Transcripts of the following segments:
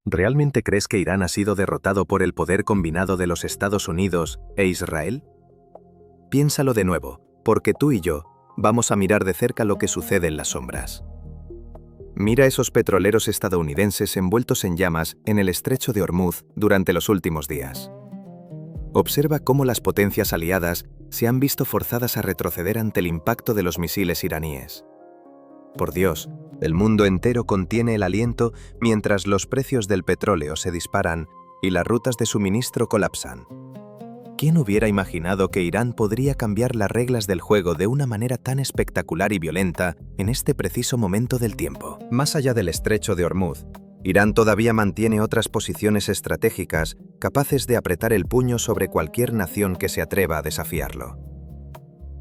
¿Realmente crees que Irán ha sido derrotado por el poder combinado de los Estados Unidos e Israel? Piénsalo de nuevo, porque tú y yo vamos a mirar de cerca lo que sucede en las sombras. Mira esos petroleros estadounidenses envueltos en llamas en el estrecho de Hormuz durante los últimos días. Observa cómo las potencias aliadas se han visto forzadas a retroceder ante el impacto de los misiles iraníes. Por Dios, el mundo entero contiene el aliento mientras los precios del petróleo se disparan y las rutas de suministro colapsan. ¿Quién hubiera imaginado que Irán podría cambiar las reglas del juego de una manera tan espectacular y violenta en este preciso momento del tiempo? Más allá del estrecho de Hormuz, Irán todavía mantiene otras posiciones estratégicas capaces de apretar el puño sobre cualquier nación que se atreva a desafiarlo.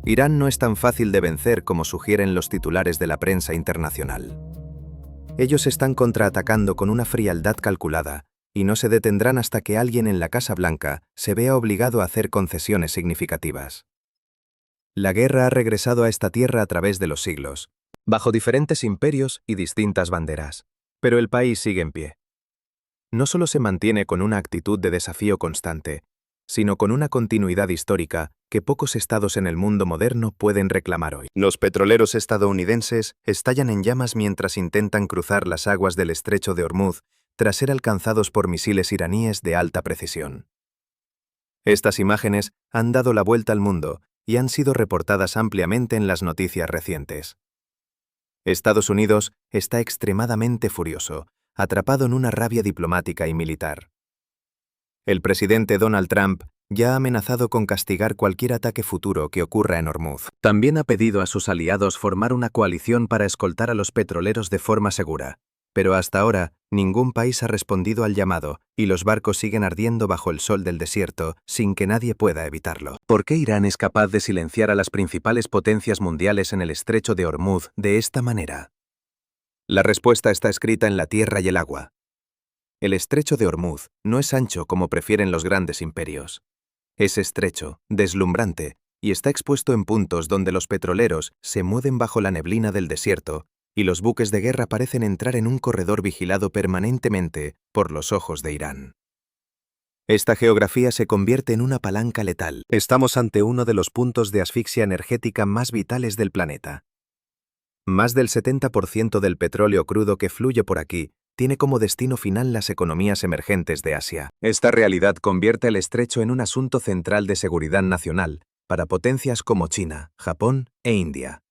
Irán no es tan fácil de vencer como sugieren los titulares de la prensa internacional. Ellos están contraatacando con una frialdad calculada y no se detendrán hasta que alguien en la Casa Blanca se vea obligado a hacer concesiones significativas. La guerra ha regresado a esta tierra a través de los siglos, bajo diferentes imperios y distintas banderas, pero el país sigue en pie. No solo se mantiene con una actitud de desafío constante, sino con una continuidad histórica que pocos estados en el mundo moderno pueden reclamar hoy. Los petroleros estadounidenses estallan en llamas mientras intentan cruzar las aguas del estrecho de Hormuz tras ser alcanzados por misiles iraníes de alta precisión. Estas imágenes han dado la vuelta al mundo y han sido reportadas ampliamente en las noticias recientes. Estados Unidos está extremadamente furioso, atrapado en una rabia diplomática y militar. El presidente Donald Trump ya ha amenazado con castigar cualquier ataque futuro que ocurra en Hormuz. También ha pedido a sus aliados formar una coalición para escoltar a los petroleros de forma segura. Pero hasta ahora, ningún país ha respondido al llamado y los barcos siguen ardiendo bajo el sol del desierto sin que nadie pueda evitarlo. ¿Por qué Irán es capaz de silenciar a las principales potencias mundiales en el estrecho de Hormuz de esta manera? La respuesta está escrita en la tierra y el agua. El estrecho de Hormuz no es ancho como prefieren los grandes imperios. Es estrecho, deslumbrante, y está expuesto en puntos donde los petroleros se mueven bajo la neblina del desierto y los buques de guerra parecen entrar en un corredor vigilado permanentemente por los ojos de Irán. Esta geografía se convierte en una palanca letal. Estamos ante uno de los puntos de asfixia energética más vitales del planeta. Más del 70% del petróleo crudo que fluye por aquí tiene como destino final las economías emergentes de Asia. Esta realidad convierte el estrecho en un asunto central de seguridad nacional para potencias como China, Japón e India.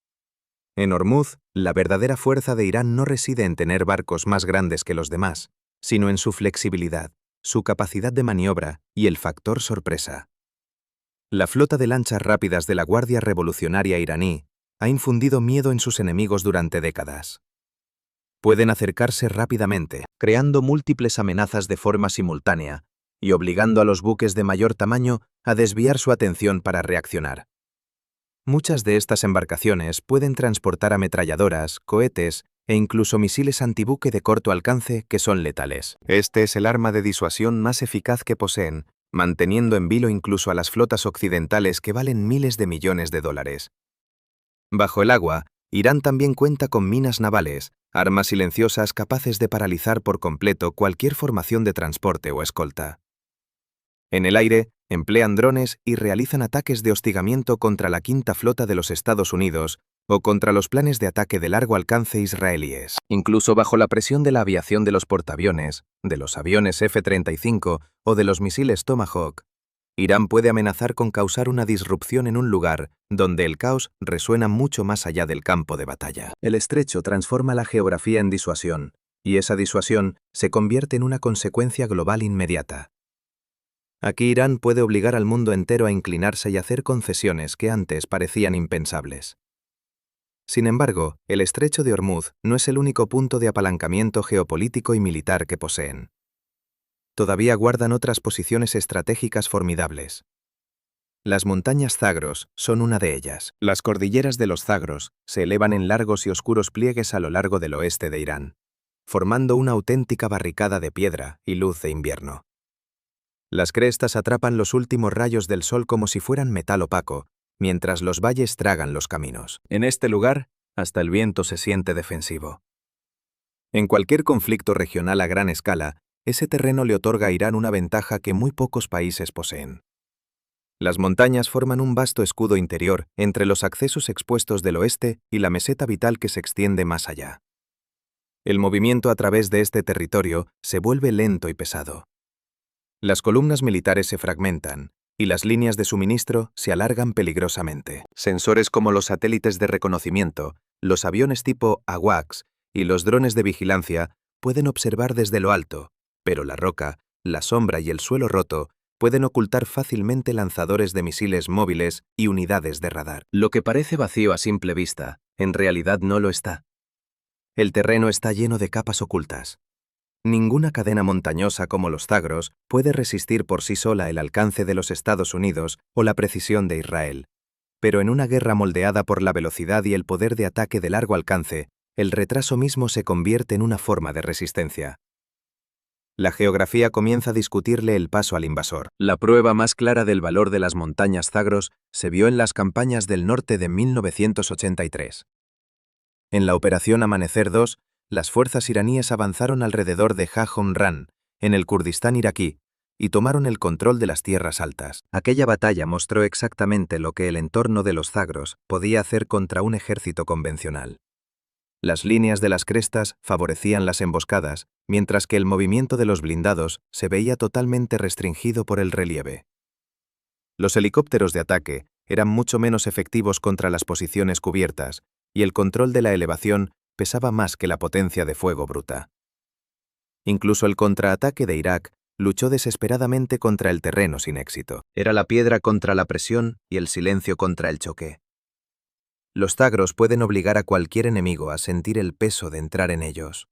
En Hormuz, la verdadera fuerza de Irán no reside en tener barcos más grandes que los demás, sino en su flexibilidad, su capacidad de maniobra y el factor sorpresa. La flota de lanchas rápidas de la Guardia Revolucionaria iraní ha infundido miedo en sus enemigos durante décadas. Pueden acercarse rápidamente, creando múltiples amenazas de forma simultánea y obligando a los buques de mayor tamaño a desviar su atención para reaccionar. Muchas de estas embarcaciones pueden transportar ametralladoras, cohetes e incluso misiles antibuque de corto alcance que son letales. Este es el arma de disuasión más eficaz que poseen, manteniendo en vilo incluso a las flotas occidentales que valen miles de millones de dólares. Bajo el agua, Irán también cuenta con minas navales, armas silenciosas capaces de paralizar por completo cualquier formación de transporte o escolta. En el aire, emplean drones y realizan ataques de hostigamiento contra la Quinta Flota de los Estados Unidos o contra los planes de ataque de largo alcance israelíes. Incluso bajo la presión de la aviación de los portaaviones, de los aviones F-35 o de los misiles Tomahawk, Irán puede amenazar con causar una disrupción en un lugar donde el caos resuena mucho más allá del campo de batalla. El estrecho transforma la geografía en disuasión, y esa disuasión se convierte en una consecuencia global inmediata. Aquí Irán puede obligar al mundo entero a inclinarse y hacer concesiones que antes parecían impensables. Sin embargo, el estrecho de Hormuz no es el único punto de apalancamiento geopolítico y militar que poseen. Todavía guardan otras posiciones estratégicas formidables. Las montañas Zagros son una de ellas. Las cordilleras de los Zagros se elevan en largos y oscuros pliegues a lo largo del oeste de Irán, formando una auténtica barricada de piedra y luz de invierno. Las crestas atrapan los últimos rayos del sol como si fueran metal opaco, mientras los valles tragan los caminos. En este lugar, hasta el viento se siente defensivo. En cualquier conflicto regional a gran escala, ese terreno le otorga a Irán una ventaja que muy pocos países poseen. Las montañas forman un vasto escudo interior entre los accesos expuestos del oeste y la meseta vital que se extiende más allá. El movimiento a través de este territorio se vuelve lento y pesado. Las columnas militares se fragmentan y las líneas de suministro se alargan peligrosamente. Sensores como los satélites de reconocimiento, los aviones tipo AWACS y los drones de vigilancia pueden observar desde lo alto, pero la roca, la sombra y el suelo roto pueden ocultar fácilmente lanzadores de misiles móviles y unidades de radar. Lo que parece vacío a simple vista, en realidad no lo está. El terreno está lleno de capas ocultas. Ninguna cadena montañosa como los Zagros puede resistir por sí sola el alcance de los Estados Unidos o la precisión de Israel. Pero en una guerra moldeada por la velocidad y el poder de ataque de largo alcance, el retraso mismo se convierte en una forma de resistencia. La geografía comienza a discutirle el paso al invasor. La prueba más clara del valor de las montañas Zagros se vio en las campañas del norte de 1983. En la Operación Amanecer 2, las fuerzas iraníes avanzaron alrededor de Jajomran, en el Kurdistán iraquí, y tomaron el control de las tierras altas. Aquella batalla mostró exactamente lo que el entorno de los Zagros podía hacer contra un ejército convencional. Las líneas de las crestas favorecían las emboscadas, mientras que el movimiento de los blindados se veía totalmente restringido por el relieve. Los helicópteros de ataque eran mucho menos efectivos contra las posiciones cubiertas, y el control de la elevación pesaba más que la potencia de fuego bruta. Incluso el contraataque de Irak luchó desesperadamente contra el terreno sin éxito. Era la piedra contra la presión y el silencio contra el choque. Los Zagros pueden obligar a cualquier enemigo a sentir el peso de entrar en ellos.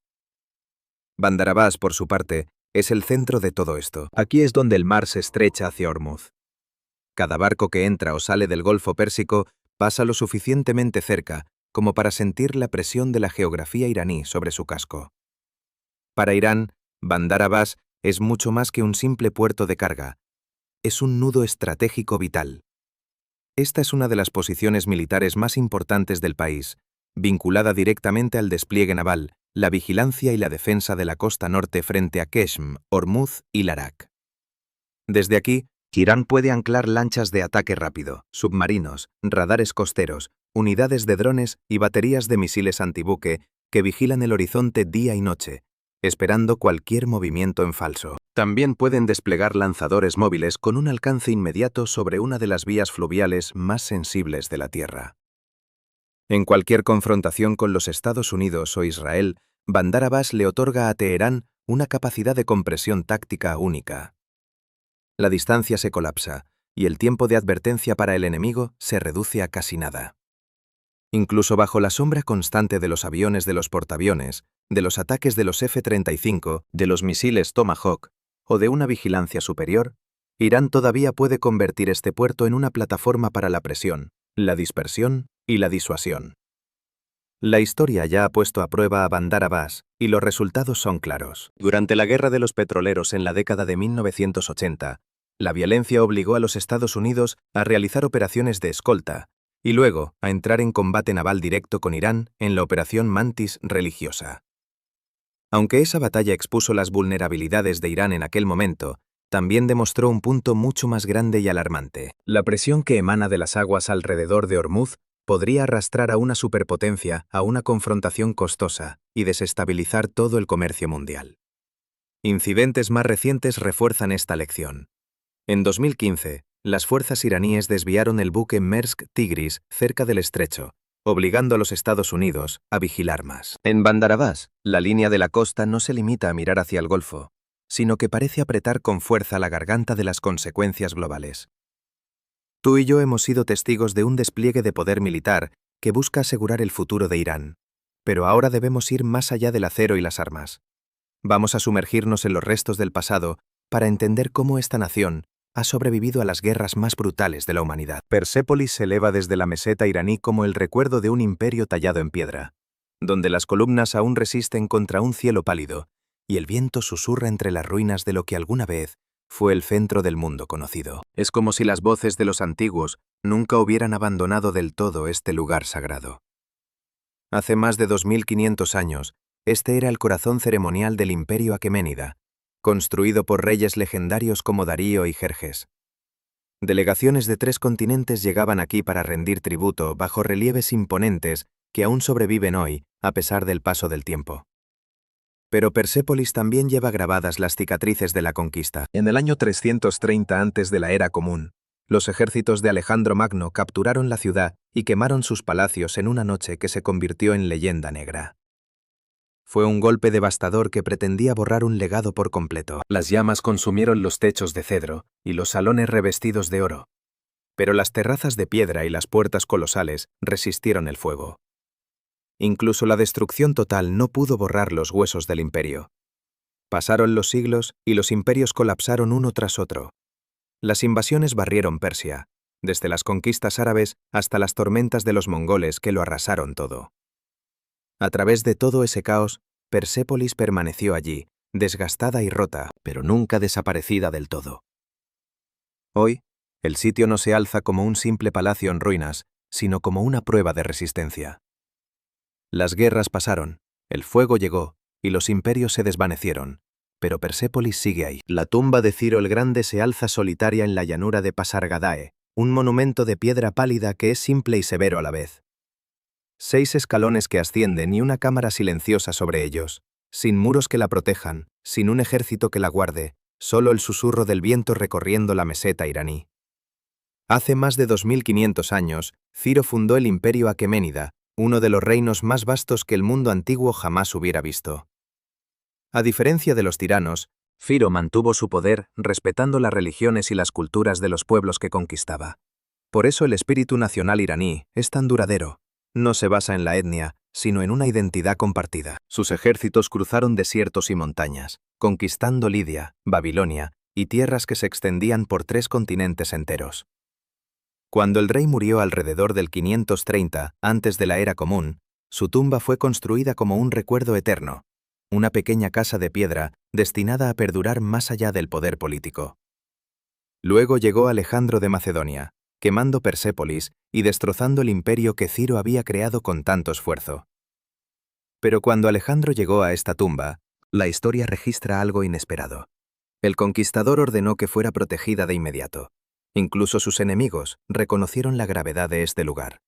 Bandar Abbas, por su parte, es el centro de todo esto. Aquí es donde el mar se estrecha hacia Ormuz. Cada barco que entra o sale del Golfo Pérsico pasa lo suficientemente cerca como para sentir la presión de la geografía iraní sobre su casco. Para Irán, Bandar Abbas es mucho más que un simple puerto de carga. Es un nudo estratégico vital. Esta es una de las posiciones militares más importantes del país, vinculada directamente al despliegue naval, la vigilancia y la defensa de la costa norte frente a Qeshm, Ormuz y Larak. Desde aquí, Irán puede anclar lanchas de ataque rápido, submarinos, radares costeros, unidades de drones y baterías de misiles antibuque que vigilan el horizonte día y noche, esperando cualquier movimiento en falso. También pueden desplegar lanzadores móviles con un alcance inmediato sobre una de las vías fluviales más sensibles de la Tierra. En cualquier confrontación con los Estados Unidos o Israel, Bandar Abbas le otorga a Teherán una capacidad de compresión táctica única. La distancia se colapsa y el tiempo de advertencia para el enemigo se reduce a casi nada. Incluso bajo la sombra constante de los aviones de los portaaviones, de los ataques de los F-35, de los misiles Tomahawk o de una vigilancia superior, Irán todavía puede convertir este puerto en una plataforma para la presión, la dispersión y la disuasión. La historia ya ha puesto a prueba a Bandar Abbas y los resultados son claros. Durante la Guerra de los Petroleros en la década de 1980, la violencia obligó a los Estados Unidos a realizar operaciones de escolta y luego a entrar en combate naval directo con Irán en la Operación Mantis religiosa. Aunque esa batalla expuso las vulnerabilidades de Irán en aquel momento, también demostró un punto mucho más grande y alarmante. La presión que emana de las aguas alrededor de Ormuz podría arrastrar a una superpotencia a una confrontación costosa y desestabilizar todo el comercio mundial. Incidentes más recientes refuerzan esta lección. En 2015, las fuerzas iraníes desviaron el buque Maersk Tigris cerca del estrecho, obligando a los Estados Unidos a vigilar más. En Bandar Abbas, la línea de la costa no se limita a mirar hacia el Golfo, sino que parece apretar con fuerza la garganta de las consecuencias globales. Tú y yo hemos sido testigos de un despliegue de poder militar que busca asegurar el futuro de Irán, pero ahora debemos ir más allá del acero y las armas. Vamos a sumergirnos en los restos del pasado para entender cómo esta nación ha sobrevivido a las guerras más brutales de la humanidad. Persépolis se eleva desde la meseta iraní como el recuerdo de un imperio tallado en piedra, donde las columnas aún resisten contra un cielo pálido y el viento susurra entre las ruinas de lo que alguna vez fue el centro del mundo conocido. Es como si las voces de los antiguos nunca hubieran abandonado del todo este lugar sagrado. Hace más de 2500 años, este era el corazón ceremonial del imperio aqueménida, construido por reyes legendarios como Darío y Jerjes. Delegaciones de 3 continentes llegaban aquí para rendir tributo bajo relieves imponentes que aún sobreviven hoy, a pesar del paso del tiempo. Pero Persépolis también lleva grabadas las cicatrices de la conquista. En el año 330 antes de la Era Común, los ejércitos de Alejandro Magno capturaron la ciudad y quemaron sus palacios en una noche que se convirtió en leyenda negra. Fue un golpe devastador que pretendía borrar un legado por completo. Las llamas consumieron los techos de cedro y los salones revestidos de oro. Pero las terrazas de piedra y las puertas colosales resistieron el fuego. Incluso la destrucción total no pudo borrar los huesos del imperio. Pasaron los siglos y los imperios colapsaron uno tras otro. Las invasiones barrieron Persia, desde las conquistas árabes hasta las tormentas de los mongoles que lo arrasaron todo. A través de todo ese caos, Persépolis permaneció allí, desgastada y rota, pero nunca desaparecida del todo. Hoy, el sitio no se alza como un simple palacio en ruinas, sino como una prueba de resistencia. Las guerras pasaron, el fuego llegó y los imperios se desvanecieron, pero Persépolis sigue ahí. La tumba de Ciro el Grande se alza solitaria en la llanura de Pasargadae, un monumento de piedra pálida que es simple y severo a la vez. 6 escalones que ascienden y una cámara silenciosa sobre ellos, sin muros que la protejan, sin un ejército que la guarde, solo el susurro del viento recorriendo la meseta iraní. Hace más de 2500 años, Ciro fundó el imperio aqueménida, uno de los reinos más vastos que el mundo antiguo jamás hubiera visto. A diferencia de los tiranos, Ciro mantuvo su poder respetando las religiones y las culturas de los pueblos que conquistaba. Por eso el espíritu nacional iraní es tan duradero. No se basa en la etnia, sino en una identidad compartida. Sus ejércitos cruzaron desiertos y montañas, conquistando Lidia, Babilonia y tierras que se extendían por 3 continentes enteros. Cuando el rey murió alrededor del 530, antes de la Era Común, su tumba fue construida como un recuerdo eterno, una pequeña casa de piedra destinada a perdurar más allá del poder político. Luego llegó Alejandro de Macedonia, quemando Persépolis y destrozando el imperio que Ciro había creado con tanto esfuerzo. Pero cuando Alejandro llegó a esta tumba, la historia registra algo inesperado. El conquistador ordenó que fuera protegida de inmediato. Incluso sus enemigos reconocieron la gravedad de este lugar.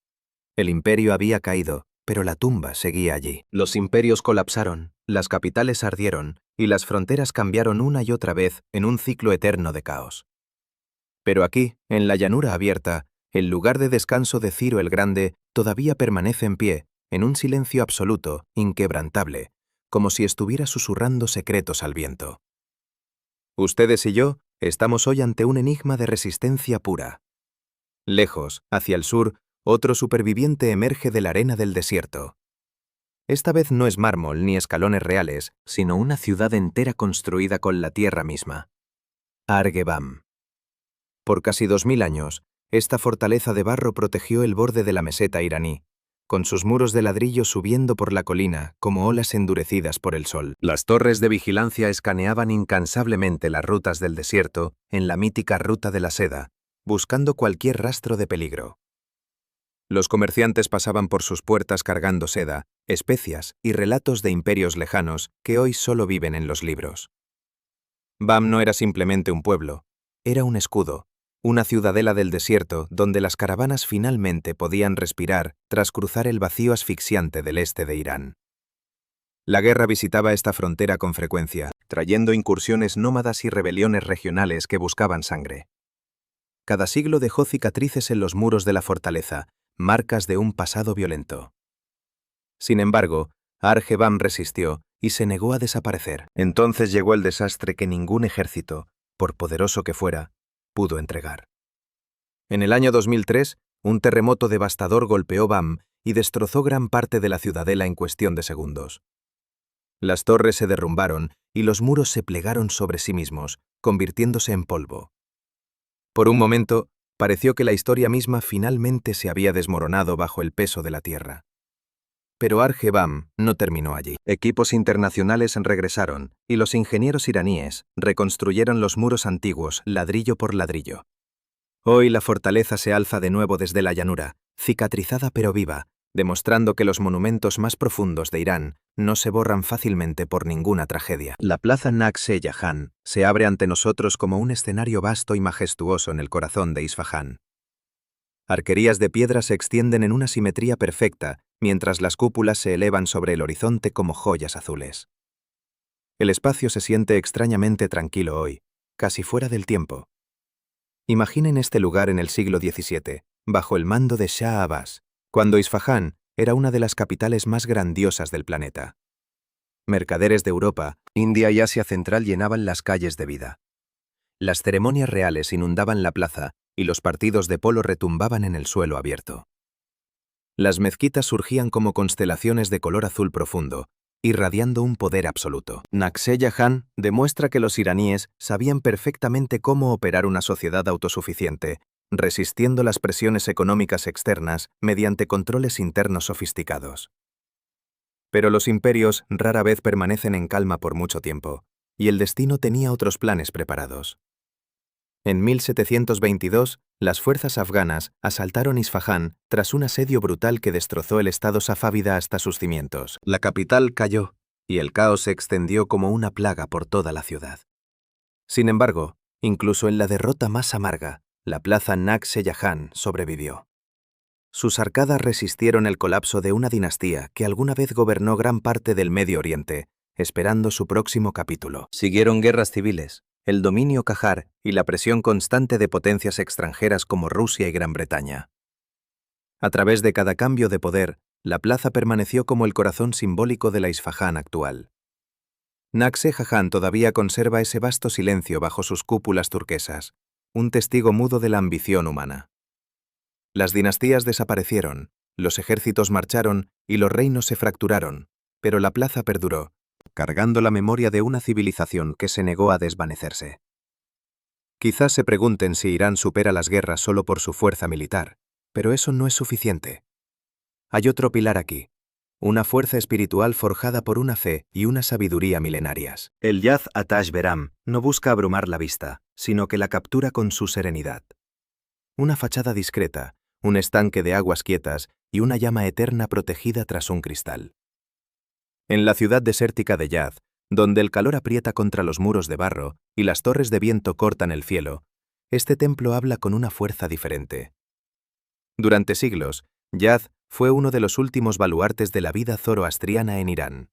El imperio había caído, pero la tumba seguía allí. Los imperios colapsaron, las capitales ardieron y las fronteras cambiaron una y otra vez en un ciclo eterno de caos. Pero aquí, en la llanura abierta, el lugar de descanso de Ciro el Grande todavía permanece en pie, en un silencio absoluto, inquebrantable, como si estuviera susurrando secretos al viento. Ustedes y yo estamos hoy ante un enigma de resistencia pura. Lejos, hacia el sur, otro superviviente emerge de la arena del desierto. Esta vez no es mármol ni escalones reales, sino una ciudad entera construida con la tierra misma. Argebam. Por casi 2000 años, esta fortaleza de barro protegió el borde de la meseta iraní, con sus muros de ladrillo subiendo por la colina como olas endurecidas por el sol. Las torres de vigilancia escaneaban incansablemente las rutas del desierto en la mítica ruta de la seda, buscando cualquier rastro de peligro. Los comerciantes pasaban por sus puertas cargando seda, especias y relatos de imperios lejanos que hoy solo viven en los libros. Bam no era simplemente un pueblo, era un escudo, una ciudadela del desierto donde las caravanas finalmente podían respirar tras cruzar el vacío asfixiante del este de Irán. La guerra visitaba esta frontera con frecuencia, trayendo incursiones nómadas y rebeliones regionales que buscaban sangre. Cada siglo dejó cicatrices en los muros de la fortaleza, marcas de un pasado violento. Sin embargo, Argebam resistió y se negó a desaparecer. Entonces llegó el desastre que ningún ejército, por poderoso que fuera, pudo entregar. En el año 2003, un terremoto devastador golpeó Bam y destrozó gran parte de la ciudadela en cuestión de segundos. Las torres se derrumbaron y los muros se plegaron sobre sí mismos, convirtiéndose en polvo. Por un momento, pareció que la historia misma finalmente se había desmoronado bajo el peso de la tierra. Pero Argebam no terminó allí. Equipos internacionales regresaron y los ingenieros iraníes reconstruyeron los muros antiguos ladrillo por ladrillo. Hoy la fortaleza se alza de nuevo desde la llanura, cicatrizada pero viva, demostrando que los monumentos más profundos de Irán no se borran fácilmente por ninguna tragedia. La plaza Nag-e-Jahan se abre ante nosotros como un escenario vasto y majestuoso en el corazón de Isfahán. Arquerías de piedra se extienden en una simetría perfecta, mientras las cúpulas se elevan sobre el horizonte como joyas azules. El espacio se siente extrañamente tranquilo hoy, casi fuera del tiempo. Imaginen este lugar en el siglo XVII, bajo el mando de Shah Abbas, cuando Isfahán era una de las capitales más grandiosas del planeta. Mercaderes de Europa, India y Asia Central llenaban las calles de vida. Las ceremonias reales inundaban la plaza y los partidos de polo retumbaban en el suelo abierto. Las mezquitas surgían como constelaciones de color azul profundo, irradiando un poder absoluto. Nag-e-Jahan demuestra que los iraníes sabían perfectamente cómo operar una sociedad autosuficiente, resistiendo las presiones económicas externas mediante controles internos sofisticados. Pero los imperios rara vez permanecen en calma por mucho tiempo, y el destino tenía otros planes preparados. En 1722, las fuerzas afganas asaltaron Isfahán tras un asedio brutal que destrozó el estado safávida hasta sus cimientos. La capital cayó, y el caos se extendió como una plaga por toda la ciudad. Sin embargo, incluso en la derrota más amarga, la plaza Nag-e-Jahan sobrevivió. Sus arcadas resistieron el colapso de una dinastía que alguna vez gobernó gran parte del Medio Oriente, esperando su próximo capítulo. Siguieron guerras civiles, el dominio qajar y la presión constante de potencias extranjeras como Rusia y Gran Bretaña. A través de cada cambio de poder, la plaza permaneció como el corazón simbólico de la Isfahán actual. Nag-e-Jahan todavía conserva ese vasto silencio bajo sus cúpulas turquesas, un testigo mudo de la ambición humana. Las dinastías desaparecieron, los ejércitos marcharon y los reinos se fracturaron, pero la plaza perduró, cargando la memoria de una civilización que se negó a desvanecerse. Quizás se pregunten si Irán supera las guerras solo por su fuerza militar, pero eso no es suficiente. Hay otro pilar aquí, una fuerza espiritual forjada por una fe y una sabiduría milenarias. El Yaz Atash Beram no busca abrumar la vista, sino que la captura con su serenidad. Una fachada discreta, un estanque de aguas quietas y una llama eterna protegida tras un cristal. En la ciudad desértica de Yaz, donde el calor aprieta contra los muros de barro y las torres de viento cortan el cielo, este templo habla con una fuerza diferente. Durante siglos, Yaz fue uno de los últimos baluartes de la vida zoroastriana en Irán.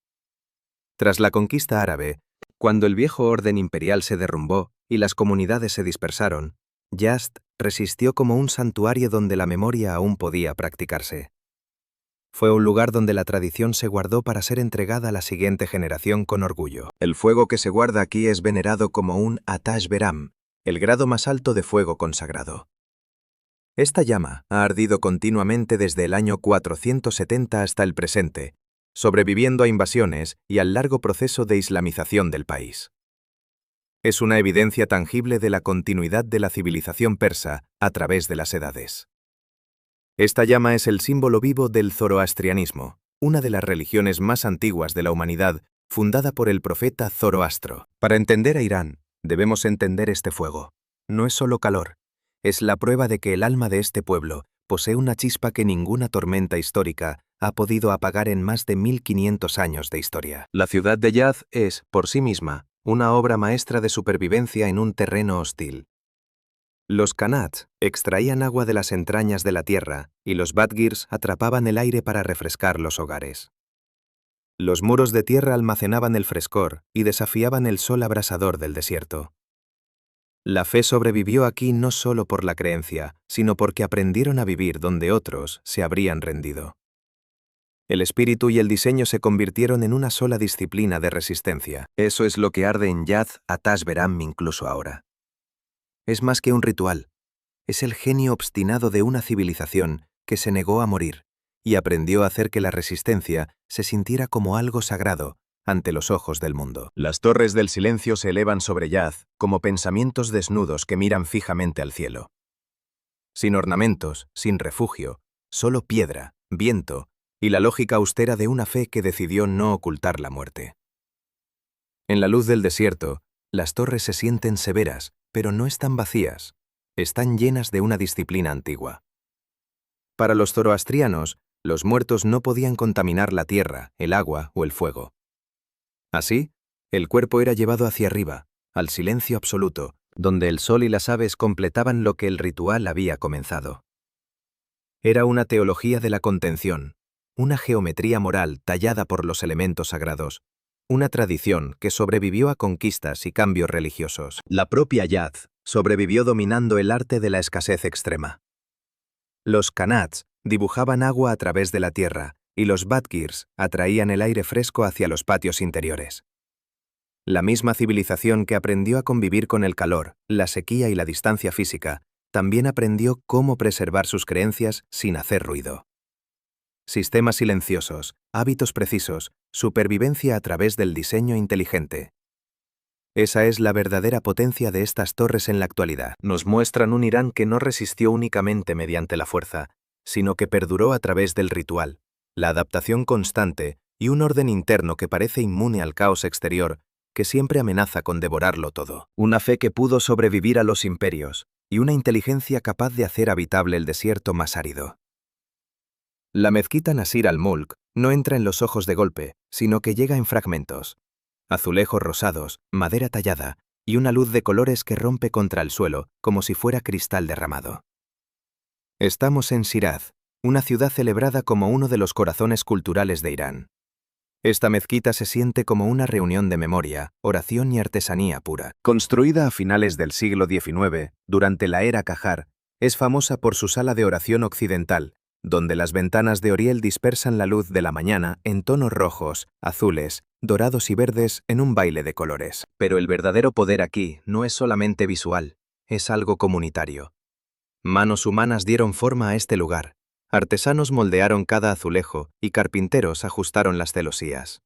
Tras la conquista árabe, cuando el viejo orden imperial se derrumbó y las comunidades se dispersaron, Yazd resistió como un santuario donde la memoria aún podía practicarse. Fue un lugar donde la tradición se guardó para ser entregada a la siguiente generación con orgullo. El fuego que se guarda aquí es venerado como un Atash Beram, el grado más alto de fuego consagrado. Esta llama ha ardido continuamente desde el año 470 hasta el presente, sobreviviendo a invasiones y al largo proceso de islamización del país. Es una evidencia tangible de la continuidad de la civilización persa a través de las edades. Esta llama es el símbolo vivo del zoroastrianismo, una de las religiones más antiguas de la humanidad, fundada por el profeta Zoroastro. Para entender a Irán, debemos entender este fuego. No es solo calor, es la prueba de que el alma de este pueblo posee una chispa que ninguna tormenta histórica ha podido apagar en más de 1500 años de historia. La ciudad de Yaz es, por sí misma, una obra maestra de supervivencia en un terreno hostil. Los Qanats extraían agua de las entrañas de la tierra y los Badgirs atrapaban el aire para refrescar los hogares. Los muros de tierra almacenaban el frescor y desafiaban el sol abrasador del desierto. La fe sobrevivió aquí no solo por la creencia, sino porque aprendieron a vivir donde otros se habrían rendido. El espíritu y el diseño se convirtieron en una sola disciplina de resistencia. Eso es lo que arde en Yaz Atash Beram incluso ahora. Es más que un ritual. Es el genio obstinado de una civilización que se negó a morir y aprendió a hacer que la resistencia se sintiera como algo sagrado ante los ojos del mundo. Las torres del silencio se elevan sobre Yaz como pensamientos desnudos que miran fijamente al cielo. Sin ornamentos, sin refugio, solo piedra, viento y la lógica austera de una fe que decidió no ocultar la muerte. En la luz del desierto, las torres se sienten severas, pero no están vacías, están llenas de una disciplina antigua. Para los zoroastrianos, Los muertos no podían contaminar la tierra, el agua o el fuego. Así, el cuerpo era llevado hacia arriba, al silencio absoluto, donde el sol y las aves completaban lo que el ritual había comenzado. Era una teología de la contención, una geometría moral tallada por los elementos sagrados, una tradición que sobrevivió a conquistas y cambios religiosos. La propia Yad sobrevivió dominando el arte de la escasez extrema. Los Kanats dibujaban agua a través de la tierra y los Badgirs atraían el aire fresco hacia los patios interiores. La misma civilización que aprendió a convivir con el calor, la sequía y la distancia física, también aprendió cómo preservar sus creencias sin hacer ruido. Sistemas silenciosos, hábitos precisos, supervivencia a través del diseño inteligente. Esa es la verdadera potencia de estas torres en la actualidad. Nos muestran un Irán que no resistió únicamente mediante la fuerza, sino que perduró a través del ritual, la adaptación constante y un orden interno que parece inmune al caos exterior, que siempre amenaza con devorarlo todo. Una fe que pudo sobrevivir a los imperios y una inteligencia capaz de hacer habitable el desierto más árido. La mezquita Nasir al-Mulk no entra en los ojos de golpe, sino que llega en fragmentos. Azulejos rosados, madera tallada y una luz de colores que rompe contra el suelo como si fuera cristal derramado. Estamos en Shiraz, una ciudad celebrada como uno de los corazones culturales de Irán. Esta mezquita se siente como una reunión de memoria, oración y artesanía pura. Construida a finales del siglo XIX, durante la era Qajar, es famosa por su sala de oración occidental, donde las ventanas de oriel dispersan la luz de la mañana en tonos rojos, azules, dorados y verdes en un baile de colores. Pero el verdadero poder aquí no es solamente visual, es algo comunitario. Manos humanas dieron forma a este lugar. Artesanos moldearon cada azulejo y carpinteros ajustaron las celosías.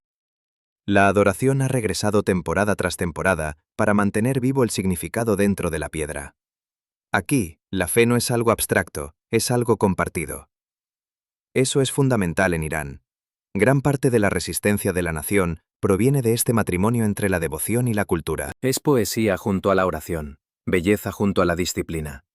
La adoración ha regresado temporada tras temporada para mantener vivo el significado dentro de la piedra. Aquí, la fe no es algo abstracto, es algo compartido. Eso es fundamental en Irán. Gran parte de la resistencia de la nación proviene de este matrimonio entre la devoción y la cultura. Es poesía junto a la oración, belleza junto a la disciplina.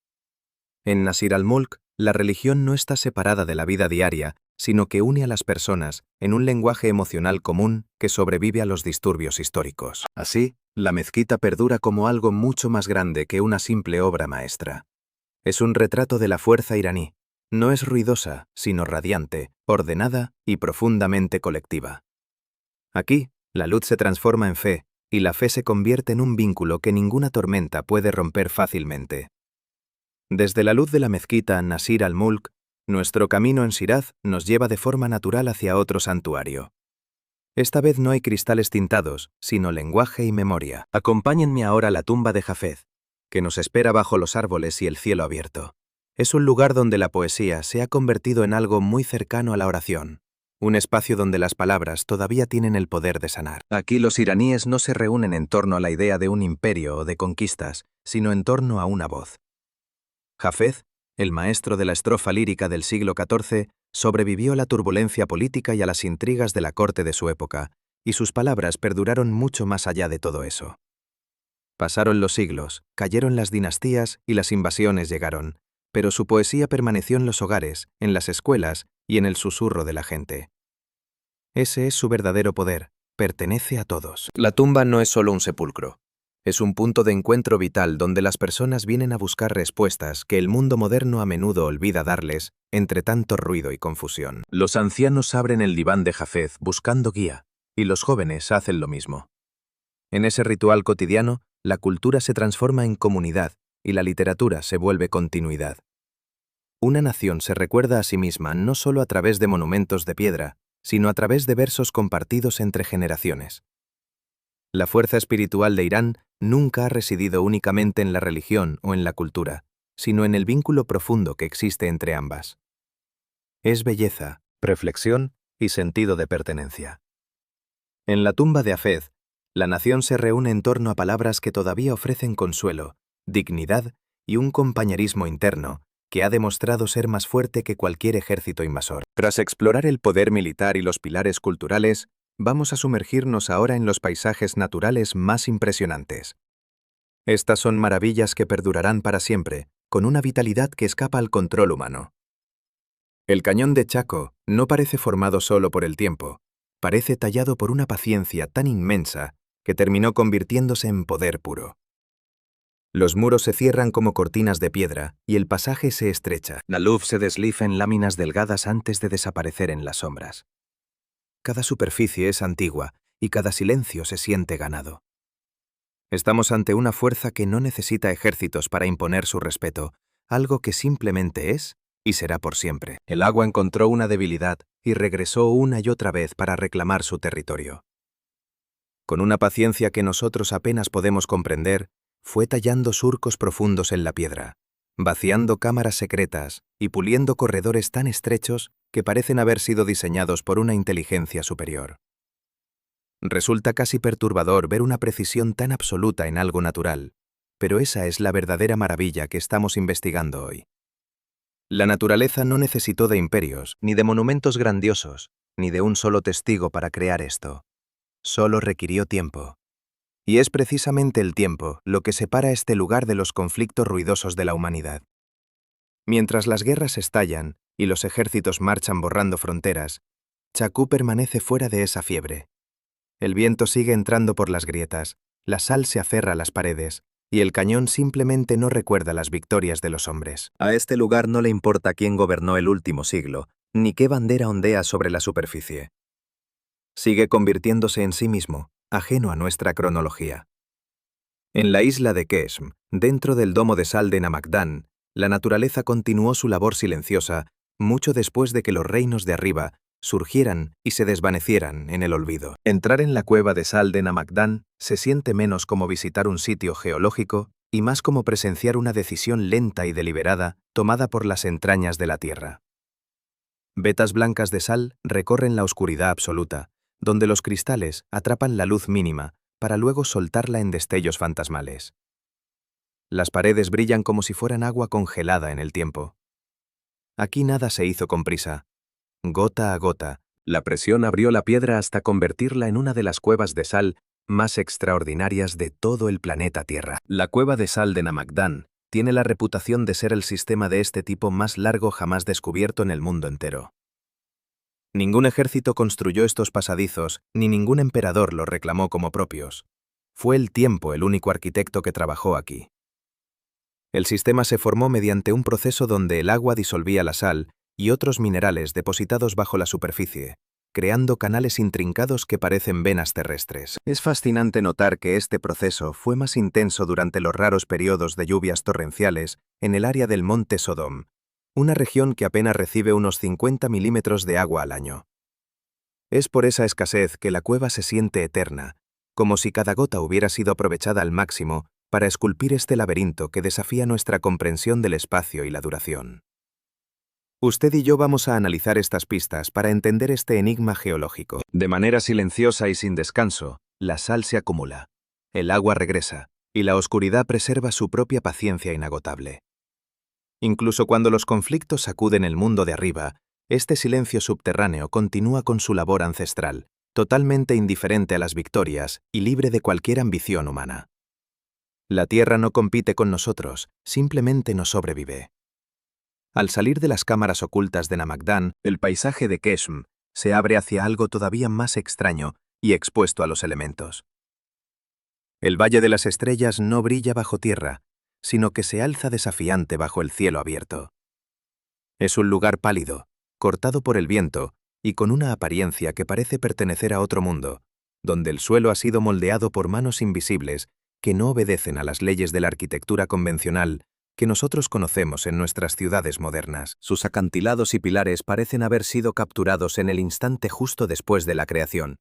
En Nasir al-Mulk, la religión no está separada de la vida diaria, sino que une a las personas en un lenguaje emocional común que sobrevive a los disturbios históricos. Así, la mezquita perdura como algo mucho más grande que una simple obra maestra. Es un retrato de la fuerza iraní. No es ruidosa, sino radiante, ordenada y profundamente colectiva. Aquí, la luz se transforma en fe, y la fe se convierte en un vínculo que ninguna tormenta puede romper fácilmente. Desde la luz de la mezquita Nasir al-Mulk, nuestro camino en Shiraz nos lleva de forma natural hacia otro santuario. Esta vez no hay cristales tintados, sino lenguaje y memoria. Acompáñenme ahora a la tumba de Jafez, que nos espera bajo los árboles y el cielo abierto. Es un lugar donde la poesía se ha convertido en algo muy cercano a la oración, un espacio donde las palabras todavía tienen el poder de sanar. Aquí los iraníes no se reúnen en torno a la idea de un imperio o de conquistas, sino en torno a una voz. Hafez, el maestro de la estrofa lírica del siglo XIV, sobrevivió a la turbulencia política y a las intrigas de la corte de su época, y sus palabras perduraron mucho más allá de todo eso. Pasaron los siglos, cayeron las dinastías y las invasiones llegaron, pero su poesía permaneció en los hogares, en las escuelas y en el susurro de la gente. Ese es su verdadero poder, pertenece a todos. La tumba no es solo un sepulcro. Es un punto de encuentro vital donde las personas vienen a buscar respuestas que el mundo moderno a menudo olvida darles entre tanto ruido y confusión. Los ancianos abren el diván de Jafez buscando guía, y los jóvenes hacen lo mismo. En ese ritual cotidiano, la cultura se transforma en comunidad y la literatura se vuelve continuidad. Una nación se recuerda a sí misma no solo a través de monumentos de piedra, sino a través de versos compartidos entre generaciones. La fuerza espiritual de Irán nunca ha residido únicamente en la religión o en la cultura, sino en el vínculo profundo que existe entre ambas. Es belleza, reflexión y sentido de pertenencia. En la tumba de Hafez, la nación se reúne en torno a palabras que todavía ofrecen consuelo, dignidad y un compañerismo interno que ha demostrado ser más fuerte que cualquier ejército invasor. Tras explorar el poder militar y los pilares culturales, vamos a sumergirnos ahora en los paisajes naturales más impresionantes. Estas son maravillas que perdurarán para siempre, con una vitalidad que escapa al control humano. El cañón de Chaco no parece formado solo por el tiempo, parece tallado por una paciencia tan inmensa que terminó convirtiéndose en poder puro. Los muros se cierran como cortinas de piedra y el pasaje se estrecha. La luz se desliza en láminas delgadas antes de desaparecer en las sombras. Cada superficie es antigua y cada silencio se siente ganado. Estamos ante una fuerza que no necesita ejércitos para imponer su respeto, algo que simplemente es y será por siempre. El agua encontró una debilidad y regresó una y otra vez para reclamar su territorio. Con una paciencia que nosotros apenas podemos comprender, fue tallando surcos profundos en la piedra, vaciando cámaras secretas y puliendo corredores tan estrechos que parecen haber sido diseñados por una inteligencia superior. Resulta casi perturbador ver una precisión tan absoluta en algo natural, pero esa es la verdadera maravilla que estamos investigando hoy. La naturaleza no necesitó de imperios, ni de monumentos grandiosos, ni de un solo testigo para crear esto. Solo requirió tiempo. Y es precisamente el tiempo lo que separa este lugar de los conflictos ruidosos de la humanidad. Mientras las guerras estallan y los ejércitos marchan borrando fronteras, Chacú permanece fuera de esa fiebre. El viento sigue entrando por las grietas, la sal se aferra a las paredes, y el cañón simplemente no recuerda las victorias de los hombres. A este lugar no le importa quién gobernó el último siglo, ni qué bandera ondea sobre la superficie. Sigue convirtiéndose en sí mismo, ajeno a nuestra cronología. En la isla de Keshm, dentro del domo de sal de Namakdan, la naturaleza continuó su labor silenciosa mucho después de que los reinos de arriba surgieran y se desvanecieran en el olvido. Entrar en la cueva de sal de Namakdan se siente menos como visitar un sitio geológico y más como presenciar una decisión lenta y deliberada tomada por las entrañas de la tierra. Vetas blancas de sal recorren la oscuridad absoluta, donde los cristales atrapan la luz mínima para luego soltarla en destellos fantasmales. Las paredes brillan como si fueran agua congelada en el tiempo. Aquí nada se hizo con prisa. Gota a gota, la presión abrió la piedra hasta convertirla en una de las cuevas de sal más extraordinarias de todo el planeta Tierra. La cueva de sal de Namakdan tiene la reputación de ser el sistema de este tipo más largo jamás descubierto en el mundo entero. Ningún ejército construyó estos pasadizos, ni ningún emperador los reclamó como propios. Fue el tiempo el único arquitecto que trabajó aquí. El sistema se formó mediante un proceso donde el agua disolvía la sal y otros minerales depositados bajo la superficie, creando canales intrincados que parecen venas terrestres. Es fascinante notar que este proceso fue más intenso durante los raros periodos de lluvias torrenciales en el área del monte Sodom, una región que apenas recibe unos 50 milímetros de agua al año. Es por esa escasez que la cueva se siente eterna, como si cada gota hubiera sido aprovechada al máximo para esculpir este laberinto que desafía nuestra comprensión del espacio y la duración. Usted y yo vamos a analizar estas pistas para entender este enigma geológico. De manera silenciosa y sin descanso, la sal se acumula, el agua regresa, y la oscuridad preserva su propia paciencia inagotable. Incluso cuando los conflictos sacuden el mundo de arriba, este silencio subterráneo continúa con su labor ancestral, totalmente indiferente a las victorias y libre de cualquier ambición humana. La Tierra no compite con nosotros, simplemente nos sobrevive. Al salir de las cámaras ocultas de Namakdan, el paisaje de Keshm se abre hacia algo todavía más extraño y expuesto a los elementos. El Valle de las Estrellas no brilla bajo tierra, sino que se alza desafiante bajo el cielo abierto. Es un lugar pálido, cortado por el viento y con una apariencia que parece pertenecer a otro mundo, donde el suelo ha sido moldeado por manos invisibles que no obedecen a las leyes de la arquitectura convencional que nosotros conocemos en nuestras ciudades modernas. Sus acantilados y pilares parecen haber sido capturados en el instante justo después de la creación,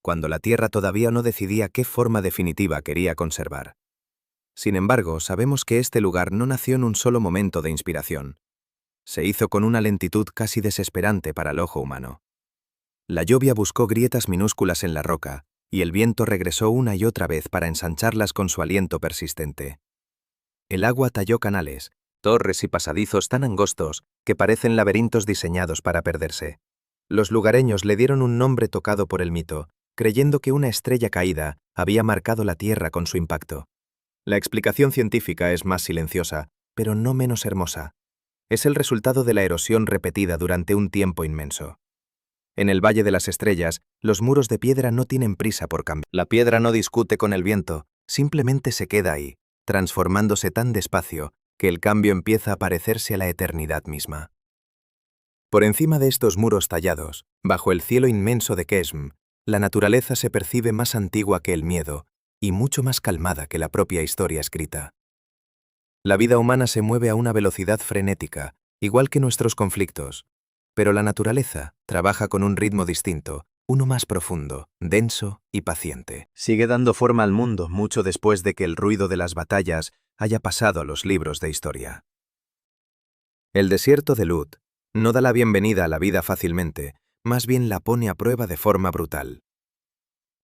cuando la Tierra todavía no decidía qué forma definitiva quería conservar. Sin embargo, sabemos que este lugar no nació en un solo momento de inspiración. Se hizo con una lentitud casi desesperante para el ojo humano. La lluvia buscó grietas minúsculas en la roca, y el viento regresó una y otra vez para ensancharlas con su aliento persistente. El agua talló canales, torres y pasadizos tan angostos que parecen laberintos diseñados para perderse. Los lugareños le dieron un nombre tocado por el mito, creyendo que una estrella caída había marcado la tierra con su impacto. La explicación científica es más silenciosa, pero no menos hermosa. es el resultado de la erosión repetida durante un tiempo inmenso. En el Valle de las Estrellas, los muros de piedra no tienen prisa por cambiar. La piedra no discute con el viento, simplemente se queda ahí, transformándose tan despacio que el cambio empieza a parecerse a la eternidad misma. Por encima de estos muros tallados, bajo el cielo inmenso de Keshm, la naturaleza se percibe más antigua que el miedo y mucho más calmada que la propia historia escrita. La vida humana se mueve a una velocidad frenética, igual que nuestros conflictos, pero la naturaleza trabaja con un ritmo distinto, uno más profundo, denso y paciente. Sigue dando forma al mundo mucho después de que el ruido de las batallas haya pasado a los libros de historia. El desierto de Lut no da la bienvenida a la vida fácilmente, más bien la pone a prueba de forma brutal.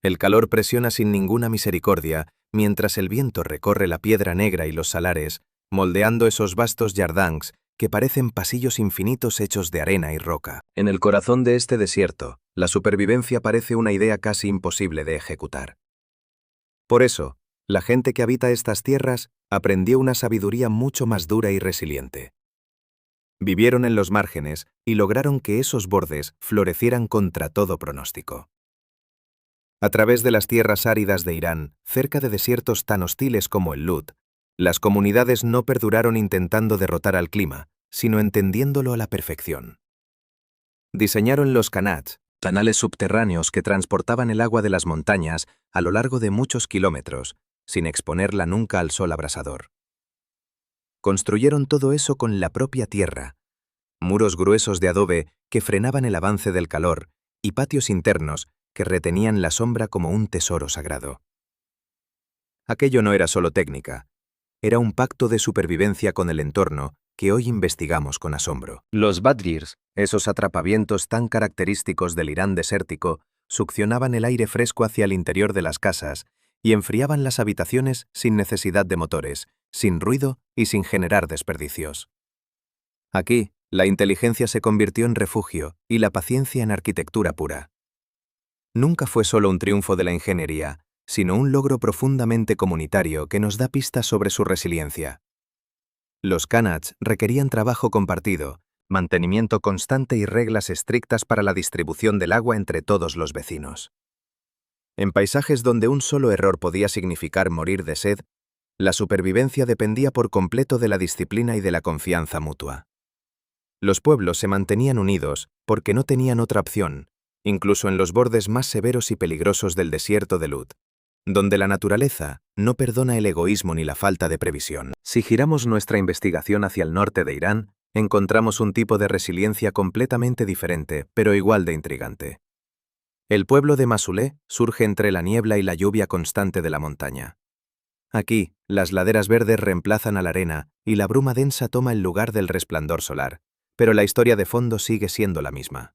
El calor presiona sin ninguna misericordia, mientras el viento recorre la piedra negra y los salares, moldeando esos vastos yardangs que parecen pasillos infinitos hechos de arena y roca. En el corazón de este desierto, la supervivencia parece una idea casi imposible de ejecutar. Por eso, la gente que habita estas tierras aprendió una sabiduría mucho más dura y resiliente. Vivieron en los márgenes y lograron que esos bordes florecieran contra todo pronóstico. A través de las tierras áridas de Irán, cerca de desiertos tan hostiles como el Lut, las comunidades no perduraron intentando derrotar al clima, sino entendiéndolo a la perfección. Diseñaron los qanats, canales subterráneos que transportaban el agua de las montañas a lo largo de muchos kilómetros, sin exponerla nunca al sol abrasador. Construyeron todo eso con la propia tierra, muros gruesos de adobe que frenaban el avance del calor y patios internos que retenían la sombra como un tesoro sagrado. Aquello no era solo técnica, era un pacto de supervivencia con el entorno que hoy investigamos con asombro. Los badgirs, esos atrapavientos tan característicos del Irán desértico, succionaban el aire fresco hacia el interior de las casas y enfriaban las habitaciones sin necesidad de motores, sin ruido y sin generar desperdicios. Aquí, la inteligencia se convirtió en refugio y la paciencia en arquitectura pura. Nunca fue solo un triunfo de la ingeniería, sino un logro profundamente comunitario que nos da pistas sobre su resiliencia. Los qanats requerían trabajo compartido, mantenimiento constante y reglas estrictas para la distribución del agua entre todos los vecinos. En paisajes donde un solo error podía significar morir de sed, la supervivencia dependía por completo de la disciplina y de la confianza mutua. Los pueblos se mantenían unidos porque no tenían otra opción, incluso en los bordes más severos y peligrosos del desierto de Lut, donde la naturaleza no perdona el egoísmo ni la falta de previsión. Si giramos nuestra investigación hacia el norte de Irán, encontramos un tipo de resiliencia completamente diferente, pero igual de intrigante. El pueblo de Masulé surge entre la niebla y la lluvia constante de la montaña. Aquí, las laderas verdes reemplazan a la arena y la bruma densa toma el lugar del resplandor solar, pero la historia de fondo sigue siendo la misma.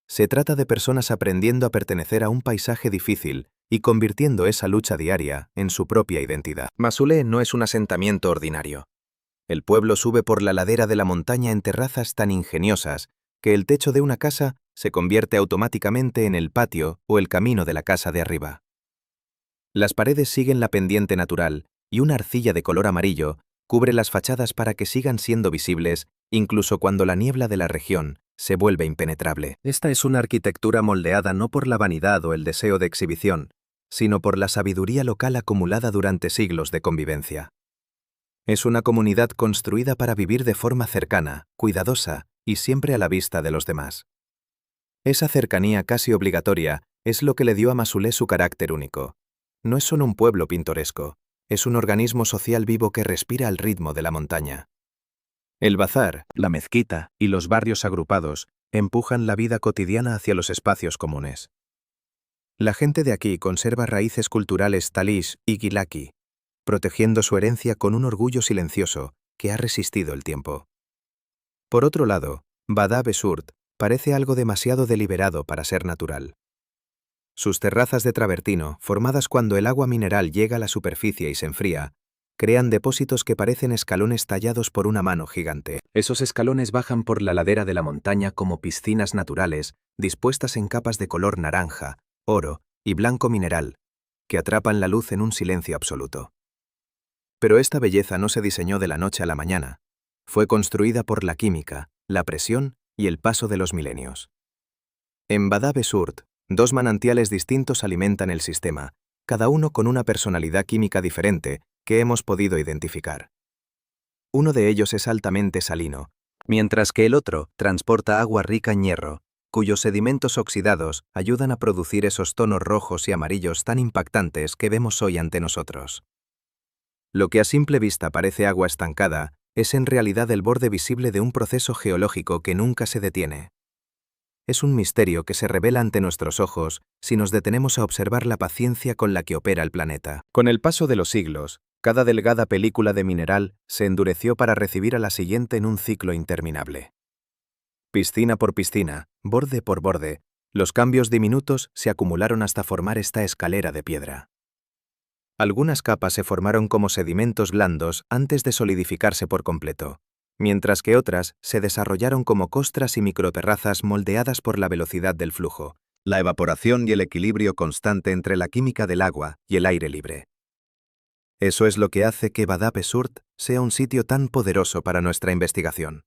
Se trata de personas aprendiendo a pertenecer a un paisaje difícil y convirtiendo esa lucha diaria en su propia identidad. Masulé no es un asentamiento ordinario. El pueblo sube por la ladera de la montaña en terrazas tan ingeniosas que el techo de una casa se convierte automáticamente en el patio o el camino de la casa de arriba. Las paredes siguen la pendiente natural y una arcilla de color amarillo cubre las fachadas para que sigan siendo visibles incluso cuando la niebla de la región se vuelve impenetrable. Esta es una arquitectura moldeada no por la vanidad o el deseo de exhibición, sino por la sabiduría local acumulada durante siglos de convivencia. Es una comunidad construida para vivir de forma cercana, cuidadosa y siempre a la vista de los demás. Esa cercanía casi obligatoria es lo que le dio a Masulé su carácter único. No es solo un pueblo pintoresco, es un organismo social vivo que respira al ritmo de la montaña. El bazar, la mezquita y los barrios agrupados empujan la vida cotidiana hacia los espacios comunes. La gente de aquí conserva raíces culturales talish y gilaki, protegiendo su herencia con un orgullo silencioso que ha resistido el tiempo. Por otro lado, Bada Besurt parece algo demasiado deliberado para ser natural. Sus terrazas de travertino, formadas cuando el agua mineral llega a la superficie y se enfría, crean depósitos que parecen escalones tallados por una mano gigante. Esos escalones bajan por la ladera de la montaña como piscinas naturales dispuestas en capas de color naranja, oro y blanco mineral, que atrapan la luz en un silencio absoluto. Pero esta belleza no se diseñó de la noche a la mañana, Fue construida por la química, la presión y el paso de los milenios. En Bada-Besurt, 2 manantiales distintos alimentan el sistema, cada uno con una personalidad química diferente que hemos podido identificar. Uno de ellos es altamente salino, mientras que el otro transporta agua rica en hierro, cuyos sedimentos oxidados ayudan a producir esos tonos rojos y amarillos tan impactantes que vemos hoy ante nosotros. Lo que a simple vista parece agua estancada es en realidad el borde visible de un proceso geológico que nunca se detiene. Es un misterio que se revela ante nuestros ojos si nos detenemos a observar la paciencia con la que opera el planeta. Con el paso de los siglos, cada delgada película de mineral se endureció para recibir a la siguiente en un ciclo interminable. Piscina por piscina, borde por borde, los cambios diminutos se acumularon hasta formar esta escalera de piedra. Algunas capas se formaron como sedimentos blandos antes de solidificarse por completo, mientras que otras se desarrollaron como costras y microterrazas moldeadas por la velocidad del flujo, la evaporación y el equilibrio constante entre la química del agua y el aire libre. Eso es lo que hace que Bada-Besurt sea un sitio tan poderoso para nuestra investigación.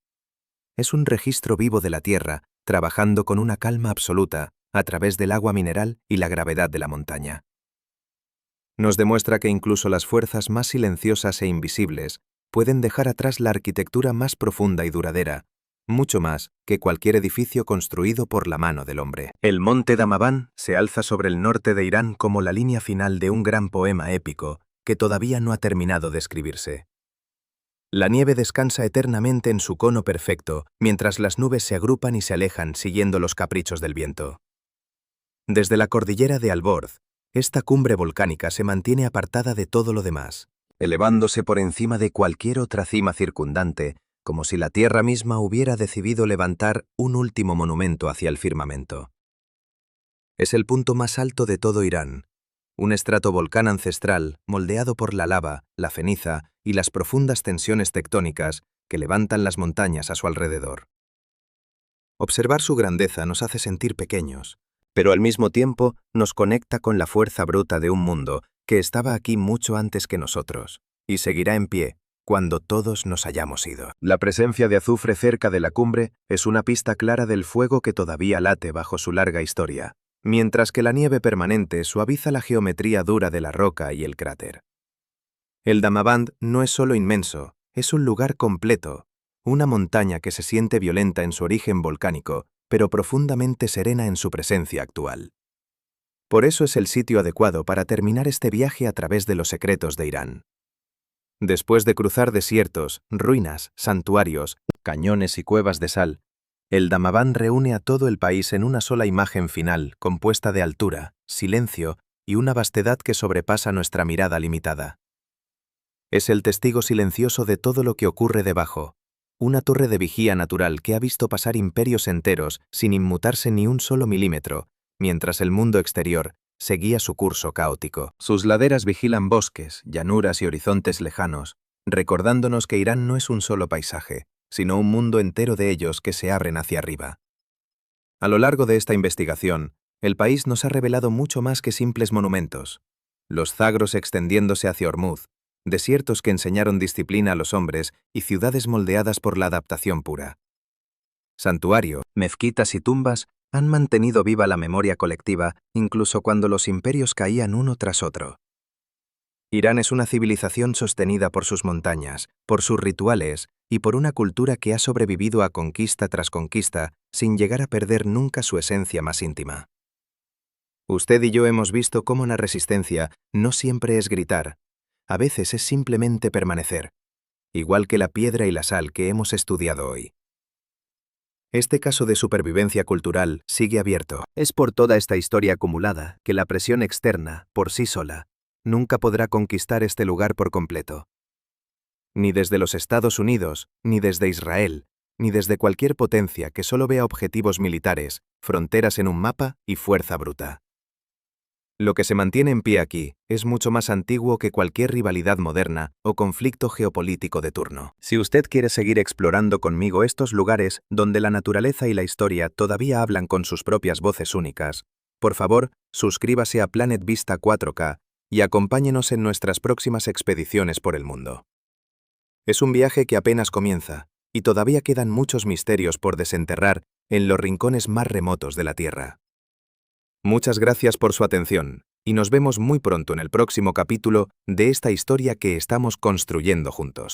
Es un registro vivo de la Tierra, trabajando con una calma absoluta a través del agua mineral y la gravedad de la montaña. Nos demuestra que incluso las fuerzas más silenciosas e invisibles pueden dejar atrás la arquitectura más profunda y duradera, mucho más que cualquier edificio construido por la mano del hombre. El monte Damavand se alza sobre el norte de Irán como la línea final de un gran poema épico que todavía no ha terminado de escribirse. La nieve descansa eternamente en su cono perfecto, mientras las nubes se agrupan y se alejan siguiendo los caprichos del viento. Desde la cordillera de Alborz, esta cumbre volcánica se mantiene apartada de todo lo demás, elevándose por encima de cualquier otra cima circundante, como si la Tierra misma hubiera decidido levantar un último monumento hacia el firmamento. Es el punto más alto de todo Irán, un estratovolcán ancestral moldeado por la lava, la ceniza y las profundas tensiones tectónicas que levantan las montañas a su alrededor. Observar su grandeza nos hace sentir pequeños, pero al mismo tiempo nos conecta con la fuerza bruta de un mundo que estaba aquí mucho antes que nosotros, y seguirá en pie cuando todos nos hayamos ido. La presencia de azufre cerca de la cumbre es una pista clara del fuego que todavía late bajo su larga historia, mientras que la nieve permanente suaviza la geometría dura de la roca y el cráter. El Damavand no es solo inmenso, es un lugar completo, una montaña que se siente violenta en su origen volcánico, pero profundamente serena en su presencia actual. Por eso es el sitio adecuado para terminar este viaje a través de los secretos de Irán. Después de cruzar desiertos, ruinas, santuarios, cañones y cuevas de sal, el Damavand reúne a todo el país en una sola imagen final, compuesta de altura, silencio y una vastedad que sobrepasa nuestra mirada limitada. Es el testigo silencioso de todo lo que ocurre debajo, una torre de vigía natural que ha visto pasar imperios enteros sin inmutarse ni un solo milímetro, mientras el mundo exterior seguía su curso caótico. Sus laderas vigilan bosques, llanuras y horizontes lejanos, recordándonos que Irán no es un solo paisaje, sino un mundo entero de ellos que se abren hacia arriba. A lo largo de esta investigación, el país nos ha revelado mucho más que simples monumentos. Los Zagros extendiéndose hacia Ormuz, desiertos que enseñaron disciplina a los hombres y ciudades moldeadas por la adaptación pura. Santuario, mezquitas y tumbas han mantenido viva la memoria colectiva incluso cuando los imperios caían uno tras otro. Irán es una civilización sostenida por sus montañas, por sus rituales y por una cultura que ha sobrevivido a conquista tras conquista sin llegar a perder nunca su esencia más íntima. Usted y yo hemos visto cómo la resistencia no siempre es gritar, a veces es simplemente permanecer, igual que la piedra y la sal que hemos estudiado hoy. Este caso de supervivencia cultural sigue abierto. Es por toda esta historia acumulada que la presión externa, por sí sola, nunca podrá conquistar este lugar por completo. Ni desde los Estados Unidos, ni desde Israel, ni desde cualquier potencia que solo vea objetivos militares, fronteras en un mapa y fuerza bruta. Lo que se mantiene en pie aquí es mucho más antiguo que cualquier rivalidad moderna o conflicto geopolítico de turno. Si usted quiere seguir explorando conmigo estos lugares donde la naturaleza y la historia todavía hablan con sus propias voces únicas, por favor, suscríbase a Planet Vista 4K y acompáñenos en nuestras próximas expediciones por el mundo. Es un viaje que apenas comienza, y todavía quedan muchos misterios por desenterrar en los rincones más remotos de la Tierra. Muchas gracias por su atención, y nos vemos muy pronto en el próximo capítulo de esta historia que estamos construyendo juntos.